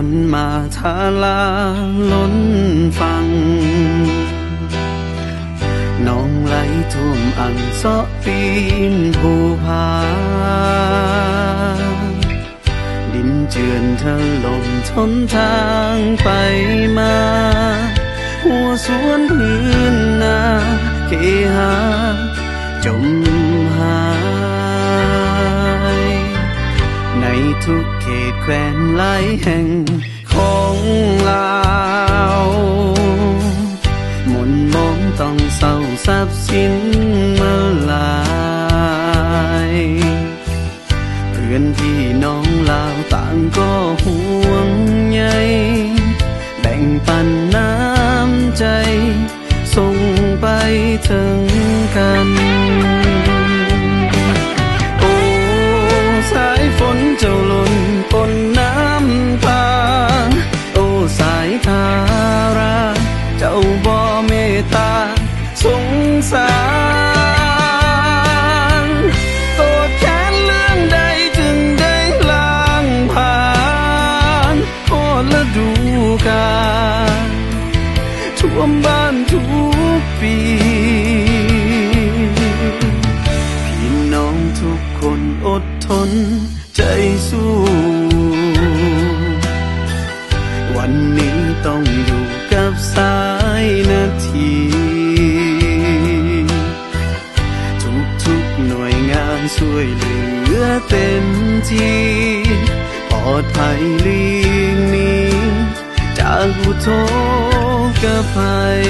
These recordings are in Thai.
นมาทาลาล้นฟังน้องไหลท่วมอังเสาะปีนภูผาดินเจือนถล่มทนทางไปมาหัวสวนพื้นนาเกหาจมหายในทุกเขตแคว้นหลายแห่งของลาวหม่นมองต้องเศร้าทรัพย์สินมาลายเพื่อนพี่น้องลาวต่างก็ห่วงใยแบ่งปันน้ำใจส่งไปถึงกันโอ้สายฝนเจ้าหล่นปนน้ำตาโอ้สายทาราเจ้าบ่เมตตาสงสารโกรธแค้นเรื่องใดจึงได้ล้างผ่านโทษฤดูกาลท่วมบ้านทุกปีพี่น้องทุกคนอดทนใจสู้วันนี้ต้องอยู่กับสายนาทีทุกหน่วยงานช่วยเหลือเต็มที่ปลอดภัยหลีกหนีจากอุทกภัย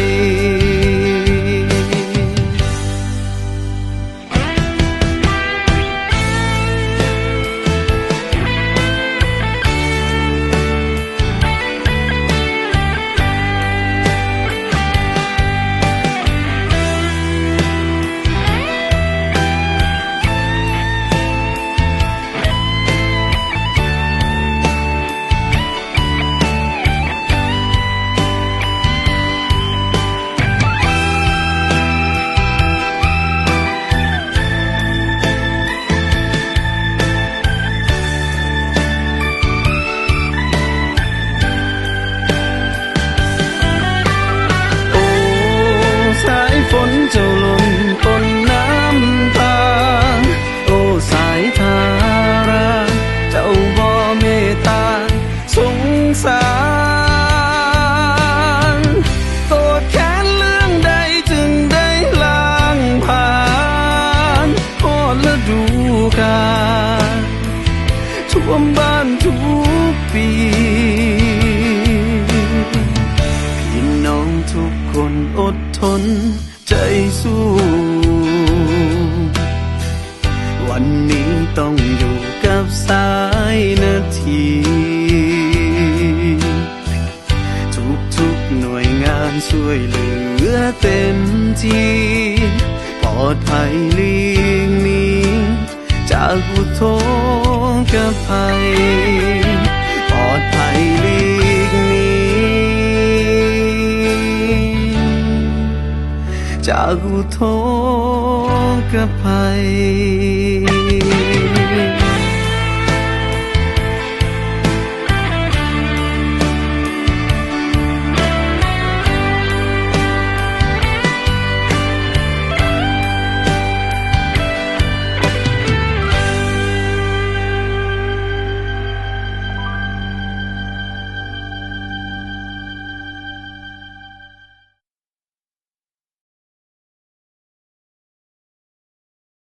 ฝนเจ้าหล่นปนน้ำตาโอ้สายทาราเจ้าบ่เมตตาสงสารโกรธแค้นเรื่องใดจึงได้ล้างผ่านโทษฤดูกาลท่วมบ้านทุกปีพี่น้องทุกคนอดทนใจสู้วันนี้ต้องอยู่กับสายนาทีทุกหน่วยงานช่วยเหลือเต็มที่ปลอดภัยหลีกหนีจากอุทกภัยปลอดภัยหลีกหนีจากอุทกภัย